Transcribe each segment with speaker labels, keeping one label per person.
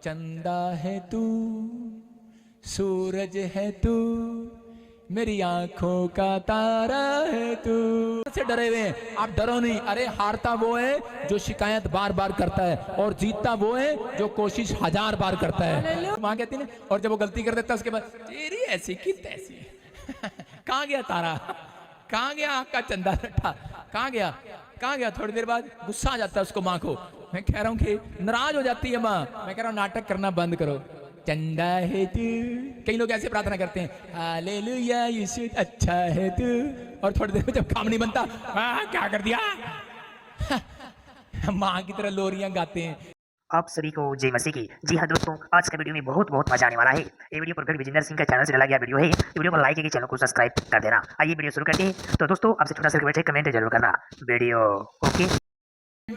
Speaker 1: चंदा है तू, सूरज है तू, मेरी आंखों का तारा है तू। से डरे हुए हैं, आप डरो नहीं। अरे हारता वो है जो शिकायत बार बार करता है और जीतता वो है जो कोशिश 1000 बार करता है। माँ कहती ना, और जब वो गलती कर देता है उसके बाद तेरी ऐसी की तैसी। कहाँ गया तारा, कहाँ गया आपका चंदा लट्ठा, कहाँ गया, कहाँ गया। थोड़ी देर बाद गुस्सा आ जाता है उसको माँ को। मैं कह रहा हूँ कि नाराज हो जाती है माँ। मैं कह रहा हूँ नाटक करना बंद करो। चंदा है तू, कई लोग ऐसे प्रार्थना करते हैं, हालेलुया यीशु अच्छा है तू, और थोड़ी देर में जब काम नहीं बनता, क्या कर दिया। माँ की तरह लोरियां गाते हैं।
Speaker 2: आप सभी को जय मसीह की। जी हाँ दोस्तों, आज का वीडियो में बहुत मजा आने वाला है। ये वीडियो प्रगट विजेंद्र सिंह का चैनल से डाला गया वीडियो है। वीडियो को लाइक करके चैनल को सब्सक्राइब कर देना। आइए वीडियो शुरू करते हैं। तो दोस्तों आपसे छोटा सा रिक्वेस्ट है, कमेंट जरूर करना। वीडियो ओके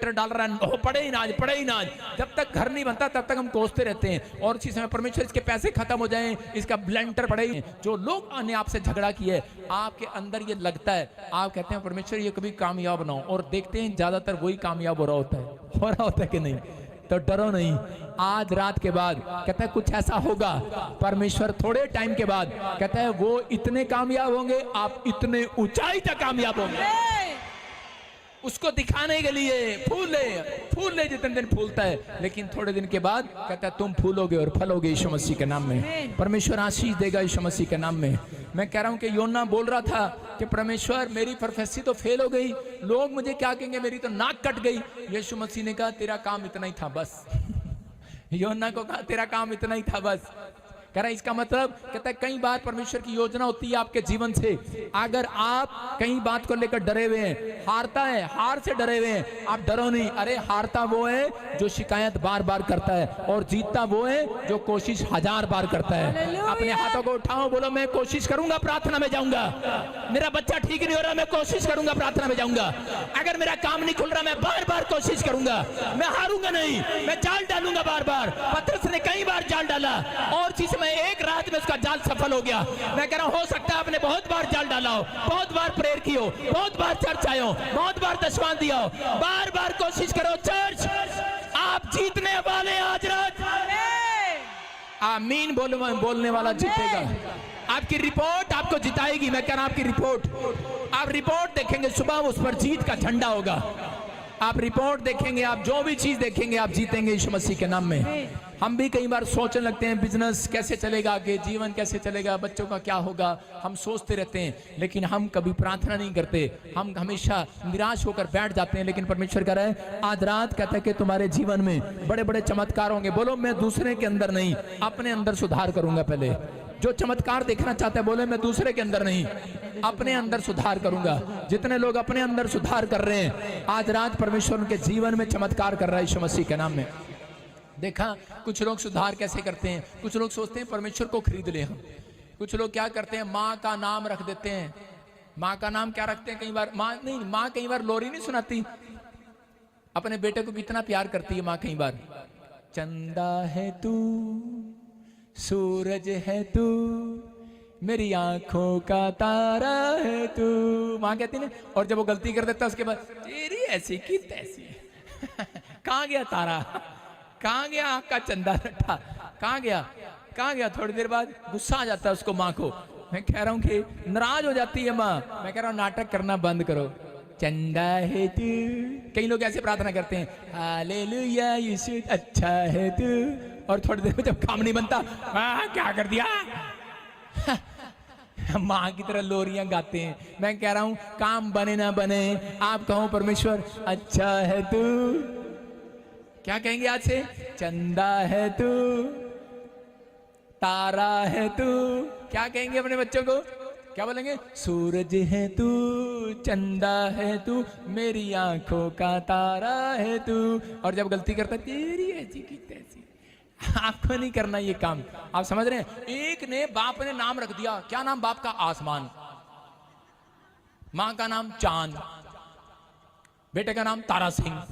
Speaker 1: डाल रहा है, पढ़े ही ना आज, पढ़े ही ना आज। जब तक घर नहीं बनता तब तक हम कोसते रहते हैं, और इसी समय परमेश्वर इसके पैसे खत्म हो जाएं, इसका ब्लेंटर पड़े। जो लोग ने आपसे झगड़ा किया है, आपके अंदर ये लगता है, आप कहते हैं परमेश्वर ये कभी कामयाब ना हो, और देखते हैं ज्यादातर वही कामयाब हो रहा होता है कि नहीं। तो डरो नहीं, आज रात के बाद कहता है कुछ ऐसा होगा। परमेश्वर थोड़े टाइम के बाद कहता है वो इतने कामयाब होंगे, आप इतने ऊंचाई तक कामयाब होंगे। उसको दिखाने के लिए फूल जितने दिन फूलता है, लेकिन थोड़े दिन के बाद कहता है तुम फूलोगे और फलोगे यीशु मसीह के नाम में। परमेश्वर आशीष देगा यीशु मसीह के नाम में। मैं कह रहा हूं कि योना बोल रहा था कि परमेश्वर मेरी प्रोफेसी तो फेल हो गई, लोग मुझे क्या कहेंगे, मेरी तो नाक कट गई। यीशु मसीह ने कहा तेरा काम इतना ही था बस। योना को कहा तेरा काम इतना ही था बस। कह रहा इसका मतलब कहता है कई बार परमेश्वर की योजना होती है आपके जीवन से। अगर आप कई बात को लेकर डरे हुए हैं, हारता है, हार से डरे हुए हैं, आप डरो नहीं। अरे हारता वो है जो शिकायत बार बार करता है, और जीतता वो है जो कोशिश 1000 बार करता है। अपने हाथों को उठाओ, बोलो मैं कोशिश करूंगा, प्रार्थना में जाऊंगा। मेरा बच्चा ठीक नहीं हो रहा, मैं कोशिश करूंगा, प्रार्थना में जाऊंगा। अगर मेरा काम नहीं खुल रहा, मैं बार बार कोशिश करूंगा, मैं हारूंगा नहीं, मैं जाल डालूंगा बार बार। पतरस ने कई बार जाल डाला और जिस समय एक रात में उसका जाल सफल हो गया। मैं कह रहा हूं हो सकता है आपने बहुत बार जाल डाला हो, बहुत बार प्रेयर की हो, बहुत बार चर्च आए हो, बहुत बार दशवान दिया हो, बार बार कोशिश करो। चर्च आप जीतने वाले आज रात। आमीन बोलने वाला जीतेगा। आपकी रिपोर्ट आपको जिताएगी। मैं कह रहा हूं आपकी रिपोर्ट, आप रिपोर्ट देखेंगे सुबह, उस पर जीत का झंडा होगा। आप रिपोर्ट देखेंगे, आप जो भी चीज देखेंगे, आप जीतेंगे यीशु मसीह के नाम में। हम भी कई बार सोचने लगते हैं बिजनेस कैसे चलेगा आगे, जीवन कैसे चलेगा, बच्चों का क्या होगा, हम सोचते रहते हैं, लेकिन हम कभी प्रार्थना नहीं करते। हम हमेशा निराश होकर बैठ जाते हैं। लेकिन परमेश्वर कह रहा है आज रात कहता है कि तुम्हारे जीवन में बड़े बड़े चमत्कार होंगे। बोलो मैं दूसरे के अंदर नहीं, अपने अंदर सुधार करूंगा। पहले जो चमत्कार देखना चाहते हैं बोले मैं दूसरे के अंदर नहीं, अपने अंदर सुधार करूंगा। जितने लोग अपने अंदर सुधार कर रहे हैं, आज रात परमेश्वर उनके जीवन में चमत्कार कर रहा है यीशु मसीह के नाम में। देखा कुछ लोग सुधार कैसे करते हैं, कुछ लोग सोचते हैं परमेश्वर को खरीद ले हम। कुछ लोग क्या करते हैं, माँ का नाम रख देते हैं। माँ का नाम क्या रखते हैं, कई बार माँ कई बार लोरी नहीं सुनाती, अपने बेटे को कितना प्यार करती है माँ। कई बार चंदा है तू, सूरज है तू, मेरी आंखों का तारा है तू। माँ कहती ना, और जब वो गलती कर देता उसके बाद तेरी ऐसी की तैसी। कहाँ गया तारा, कहाँ गया आपका चंदा लट्ठा, कहाँ गया, कहाँ गया। थोड़ी देर बाद गुस्सा आ जाता है उसको माँ को। मैं कह रहा हूँ कि नाराज हो जाती है माँ। मैं कह रहा हूँ नाटक करना बंद करो। चंदा है तू, कई लोग ऐसे प्रार्थना करते हैं, हालेलुया यीशु अच्छा है तू, और थोड़ी देर में जब काम नहीं बनता, क्या कर दिया। माँ की तरह लोरियां गाते हैं। मैं कह रहा हूं काम बने ना बने, आप कहो परमेश्वर अच्छा है तू। क्या कहेंगे आज से, चंदा है तू, तारा है तू। क्या कहेंगे अपने बच्चों को, क्या बोलेंगे, सूरज है तू, चंदा है तू, मेरी आंखों का तारा है तू। और जब गलती करता तेरी ऐसी की तैसी। आपको नहीं करना ये काम। आप समझ रहे हैं, एक ने बाप ने नाम रख दिया, क्या नाम बाप का, आसमान। मां का नाम चांद, बेटे का नाम तारा सिंह।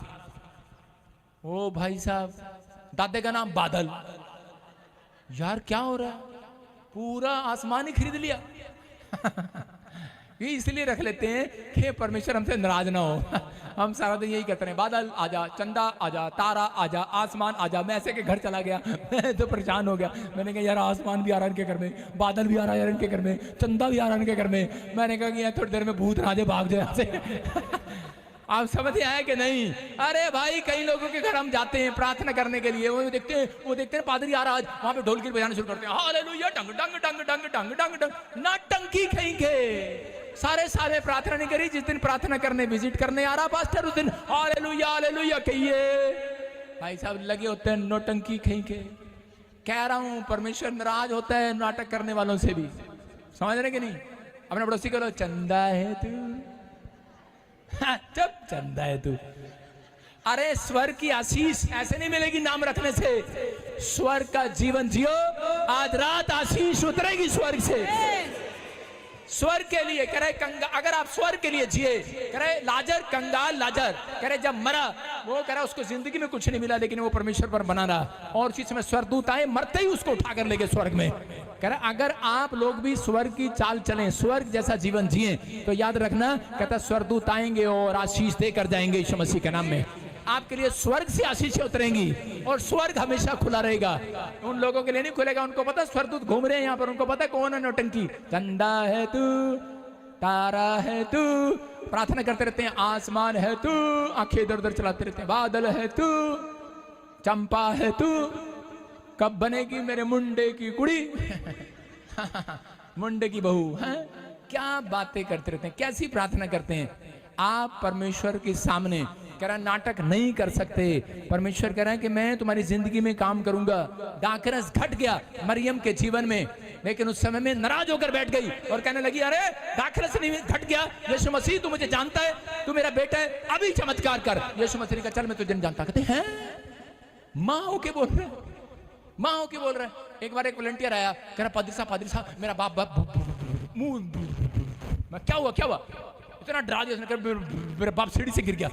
Speaker 1: ओ भाई साहब, दादे का नाम बादल। यार क्या हो रहा है, पूरा आसमान ही खरीद लिया। ये इसलिए रख लेते हैं कि परमेश्वर हमसे नाराज ना हो। हम सारा दिन यही कहते हैं, बादल आजा, चंदा आजा, तारा आजा, आसमान आजा। मैं ऐसे के घर चला गया, मैं तो परेशान हो गया। मैंने कहा यार आसमान भी आ रहा है इनके घर में, बादल भी आ रहा है यार इनके घर में, चंदा भी आ रहा है इनके घर में। मैंने कहा कि यार थोड़ी देर में भूत राजे भाग जाए यहाँ से। आप समझ आए कि नहीं? अरे भाई कई लोगों के घर हम जाते हैं प्रार्थना करने के लिए, वो देखते हैं पादरी आ रहा है, वहां पे ढोलकी बजाना शुरू करते हैं, हालेलुया डंग डंग डंग डंग डंग डंग डंग। ना टंकी कहेंगे, सारे सारे प्रार्थना नहीं करी। जिस दिन प्रार्थना करने विजिट करने आ रहा पास्टर, उस दिन हालेलुया हालेलुया कहिए। भाई साहब लगे होते हैं नौटंकी कहेंगे। कह रहा हूं परमेश्वर नाराज होता है नाटक करने वालों से भी, समझ रहे कि नहीं? अपने पड़ोसी को लो, चंदा है तू, जब चंदा है तू। अरे स्वर्ग की आशीष ऐसे नहीं मिलेगी नाम रखने से। स्वर्ग का जीवन जियो, आज रात आशीष उतरेगी स्वर्ग से। स्वर्ग के लिए कह रहे अगर आप स्वर्ग के लिए जिए, कह रहे लाजर कंगाल लाजर, कह रहे जब मरा वो कह रहा उसको जिंदगी में कुछ नहीं मिला, लेकिन वो परमेश्वर पर बना रहा। और उसी समय स्वर्गदूत आए, मरते ही उसको उठा कर ले गए स्वर्ग में। कह रहा अगर आप लोग भी स्वर्ग की चाल चलें, स्वर्ग जैसा जीवन जिए, तो याद रखना कहता स्वर्गदूत आएंगे और आशीष देकर जाएंगे यीशु मसीह के नाम में। आपके लिए स्वर्ग से आशीषें उतरेंगी और स्वर्ग हमेशा खुला रहेगा। उन लोगों के लिए नहीं खुलेगा, उनको पता स्वर्गदूत घूम रहे हैं यहाँ पर, उनको पता कौन है नौटंकी। चंदा है तू, तारा है तू, प्रार्थना करते रहते हैं, आसमान है तू, आंखें इधर उधर चलाते रहते हैं, बादल है तू, चंपा है तू, कब बनेगी मेरे मुंडे की कुड़ी। मुंडे की बहू है। क्या बातें करते रहते हैं, कैसी प्रार्थना करते हैं। आप परमेश्वर के सामने कह रहा नाटक नहीं कर सकते। परमेश्वर कह रहा है कि मैं तुम्हारी जिंदगी में काम करूंगा। दाखरस घट गया मरियम के जीवन में, लेकिन उस समय में नाराज होकर बैठ गई और कहने लगी अरे दाखरस नहीं घट गया, यीशु मसीह तू मुझे जानता है, तू मेरा बेटा है, अभी चमत्कार कर। यीशु मसीह का चल मैं तुझे नहीं जानता। कहते हैं माँ होके बोल रहे, माँ होके बोल रहे। एक बार एक वॉलंटियर आया, कह रहा पादरी साहब मेरा बाप मुंह, क्या हुआ क्या हुआ? इतना डरा दिया, मेरा बाप सीढ़ी से गिर गया,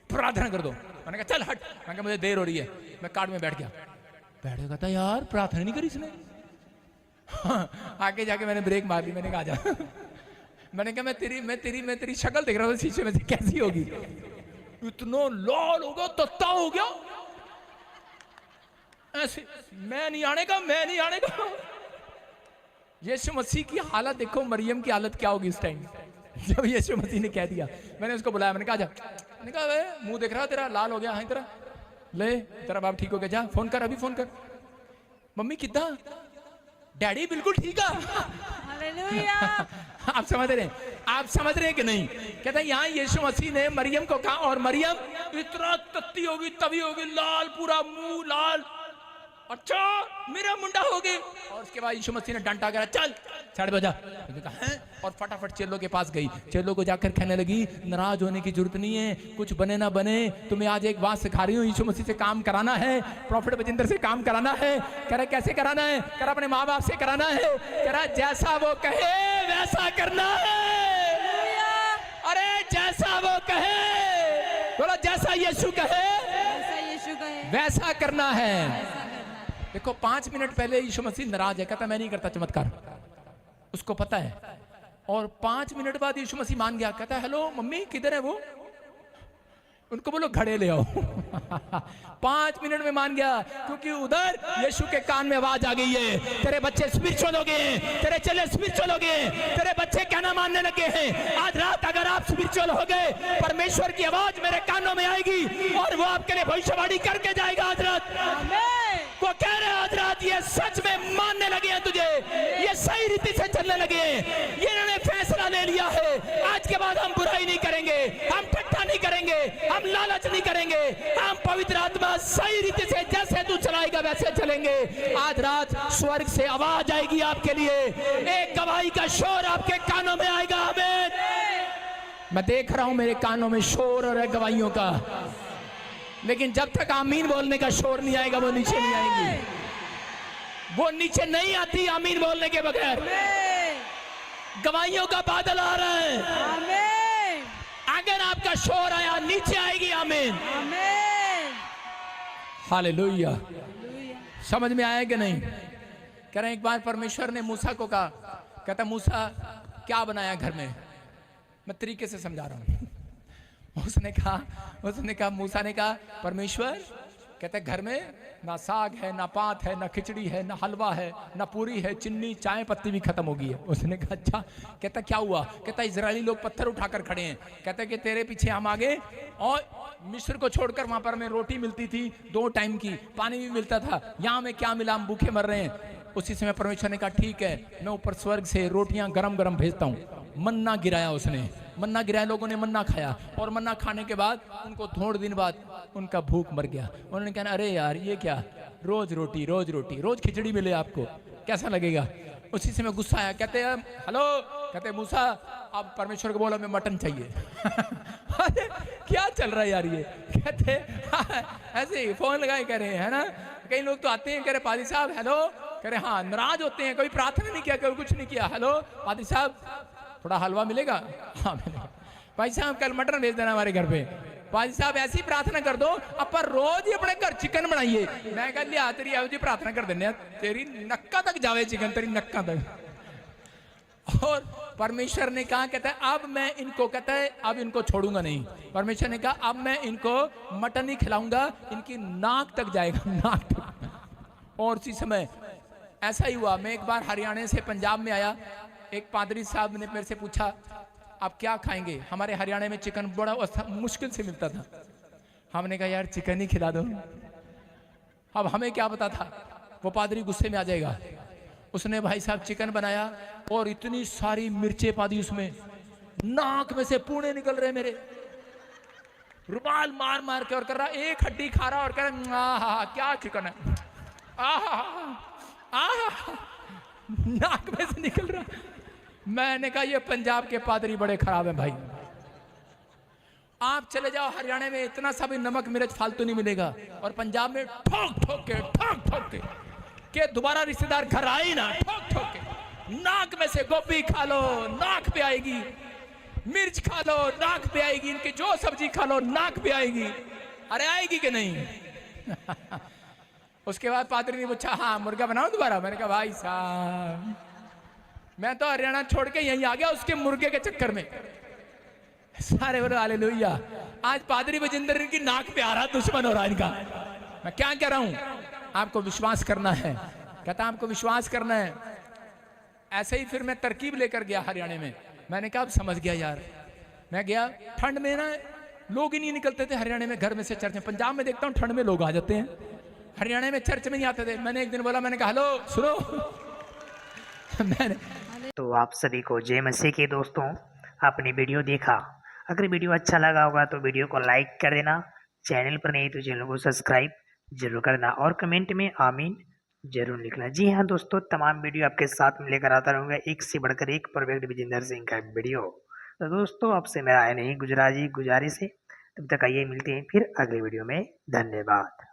Speaker 1: प्रार्थना कर दो। मैंने कहा चल हट, मैंने कहा मुझे देर हो रही है। मैं कार्ड में बैठ गया, कहता यार प्रार्थना नहीं करी इसने। आगे जाके मैंने ब्रेक मार ली, मैंने कहा जा। मैंने कहा मैं तेरी शक्ल देख रहा था शीशे में से, कैसी होगी? इतना लाल हो गया, तत्ता हो गया ऐसे। मैं नहीं आने का। यीशु मसीह की हालत देखो, मरियम की हालत क्या होगी इस टाइम जब यीशु मसीह ने कह दिया। मैंने उसको बुलाया, मैंने कहा जा, मैंने कहा वे मुंह देख रहा तेरा लाल हो गया है, तेरा ले तेरा बाप ठीक हो गया, जा फोन कर, अभी फोन कर। मम्मी कितना? डैडी बिल्कुल ठीक है। हालेलुया। आप समझ रहे हैं कि नहीं? कहता है यहाँ यीशु मसीह ने मरियम को कहा, और मरियम इतना तत्ती होगी, तभी होगी, लाल, पूरा मुंह लाल। अच्छा मेरा मुंडा हो गए। और उसके बाद यीशु मसीह ने डंडा करा, चल छड़ बजा। और फटाफट चेलों के पास गई, चेलों को जाकर कहने लगी नाराज होने की जरूरत नहीं है, कुछ बने ना बने, तुम्हें आज एक बात सिखा रही हूँ, यीशु मसीह से काम कराना है, प्रॉफिट बजिंदर से काम कराना है। कह रहा कैसे कराना है? कह रहा अपने माँ बाप से कराना है। कह रहा जैसा वो कहे वैसा करना है। अरे जैसा वो कहे, बोलो जैसा यीशु कहे वैसा करना है। देखो 5 मिनट पहले यीशु मसीह नाराज है, कहता मैं नहीं करता चमत्कार, उसको पता है। और 5 मिनट बाद यीशु मसीह मान गया, कहता हेलो मम्मी किधर है वो, उनको बोलो घड़े ले आओ। 5 मिनट में मान गया, क्योंकि उधर यीशु के कान में आवाज आ गई है, तेरे बच्चे स्पिरिचुअल हो गए, तेरे चले स्पिरिचुअल हो गए, तेरे बच्चे कहना मानने लगे हैं। आज रात अगर आप स्पिरिचुअल हो गए, परमेश्वर की आवाज मेरे कानों में आएगी और वो आपके लिए भविष्यवाणी करके जाएगा। आज रात वो कह रहे आज रात ये सच में मानने लगे हैं तुझे, ये सही रीति से चलने लगे हैं, ये इन्होंने फैसला ले लिया है। आज के बाद हम बुराई नहीं करेंगे, हम ठट्ठा नहीं करेंगे, हम लालच नहीं करेंगे, हम पवित्र आत्मा सही रीति से जैसे तू चलाएगा वैसे चलेंगे। आज रात स्वर्ग से आवाज आएगी आपके लिए, एक गवाही का शोर आपके कानों में आएगा। आमीन। मैं देख रहा हूं मेरे कानों में शोर और गवाहियों का, लेकिन जब तक आमीन बोलने का शोर नहीं आएगा वो नीचे नहीं आएंगी, वो नीचे नहीं आती आमीन बोलने के बगैर। गवाहियों का बादल आ रहा है, अगर आपका शोर आया नीचे आएगी आमीन। हालेलुया। समझ में आया कि नहीं? कह रहे एक बार परमेश्वर ने मूसा को कहा, कहता मूसा क्या बनाया घर में? मैं तरीके से समझा रहा हूँ। उसने कहा मूसा ने कहा परमेश्वर, कहते घर में ना साग है, ना पात है, ना खिचड़ी है, ना हलवा है, ना पूरी है, चिन्नी चाय पत्ती भी खत्म हो गई है। उसने कहा अच्छा। कहता क्या हुआ? कहता इजरायली लोग पत्थर उठाकर खड़े हैं। कहता कि तेरे पीछे हम आ गए और मिस्र को छोड़कर वहां पर हमें रोटी मिलती थी 2 टाइम की, पानी भी मिलता था, यहाँ में क्या मिला, हम भूखे मर रहे हैं। उसी समय परमेश्वर ने कहा ठीक है, मैं ऊपर स्वर्ग से रोटियां गरम गरम भेजता हूँ। मन्ना गिराया उसने, मन्ना गिराया, लोगों ने मन्ना खाया और मन्ना खाने के बाद उनको थोड़े दिन बाद उनका भूख मर गया। उन्होंने कहा अरे यार ये क्या, रोज रोटी रोज खिचड़ी मिले आपको, कैसा लगेगा? उसी समय गुस्सा आया। कहते हेलो, कहते मूसा अब परमेश्वर को बोला मैं मटन चाहिए। अरे क्या चल रहा है यार ये? कहते ऐसे ही फोन लगाए कह रहे हैं, है ना? कई लोग तो आते हैं कह रहे पादी साहब हेलो, कह रहे हाँ, नाराज होते हैं, कभी प्रार्थना नहीं किया, कभी कुछ नहीं किया। हेलो पादी साहब थोड़ा हलवा मिलेगा? हाँ मिलेगा। भाई साहब कल मटन भेज देना हमारे घर पे। पादी साहब ऐसी प्रार्थना कर दो, अब पर रोज ही अपने घर चिकन बनाइए। मैं कह लिया तेरी ऐसी प्रार्थना कर देने, तेरी नक्का तक जावे चिकन, तेरी नक्का तक। और परमेश्वर ने कहा, कहता है अब मैं इनको, कहता है अब इनको छोड़ूंगा नहीं। परमेश्वर ने कहा अब मैं इनको मटन ही खिलाऊंगा, इनकी नाक तक जाएगा, नाक तक। और उसी समय ऐसा ही हुआ। मैं एक बार हरियाणा से पंजाब में आया, एक पादरी साहब ने मेरे से पूछा आप क्या खाएंगे? हमारे हरियाणा में चिकन बड़ा मुश्किल से मिलता था। हमने कहा यार चिकन ही खिला दो। अब हमें क्या पता था वो पादरी गुस्से में आ जाएगा। उसने भाई साहब चिकन बनाया और इतनी सारी मिर्चें पा दी उसमें, नाक में से पूणे निकल रहे मेरे, रुमाल मार मार के और कर रहा, एक हड्डी खा रहा और कह रहा क्या चिकन है, नाक में से निकल रहा। मैंने कहा ये पंजाब के पादरी बड़े खराब हैं भाई। आप चले जाओ हरियाणा में, इतना सा भी नमक मिर्च फालतू नहीं मिलेगा, और पंजाब में ठोक ठोक के दोबारा रिश्तेदार घर आए ना, ठोक के नाक में से गोभी खा लो नाक पे आएगी, मिर्च खा लो नाक पे आएगी, इनकी जो सब्जी खा लो नाक पे आएगी। अरे आएगी कि नहीं? उसके बाद पादरी ने पूछा हाँ मुर्गा बनाओ दोबारा? मैंने कहा भाई साहब मैं तो हरियाणा छोड़ के यहीं आ गया उसके मुर्गे के चक्कर में। सारे बोलो हालेलुया। आज पादरी विजेंद्र इनकी नाक पे आ रहा, दुश्मन हो रहा इनका। मैं क्या कह रहा हूं, आपको विश्वास करना है। कहता आपको विश्वास करना है। ऐसे ही फिर मैं तरकीब लेकर गया हरियाणा में। मैंने कहा अब समझ गया यार। मैं गया, ठंड में ना लोग ही नहीं निकलते थे हरियाणा में घर में से चर्च में। पंजाब में देखता हूँ ठंड में लोग आ जाते हैं, हरियाणा में चर्च में नहीं आते थे। मैंने एक दिन बोला, मैंने कहा हेलो सुनो। मैंने
Speaker 2: तो आप सभी को जय मसीह के दोस्तों, आपने वीडियो देखा। अगर वीडियो अच्छा लगा होगा तो वीडियो को लाइक कर देना, चैनल पर नहीं तो चैनल को सब्सक्राइब जरूर करना और कमेंट में आमीन जरूर लिखना। जी हाँ दोस्तों, तमाम वीडियो आपके साथ में लेकर आता रहूँगा, एक से बढ़कर एक परफेक्ट विजेंद्र सिंह का वीडियो। तो दोस्तों आपसे मेरा है नहीं गुजारिश है, तब तक आइए मिलते हैं फिर अगले वीडियो में। धन्यवाद।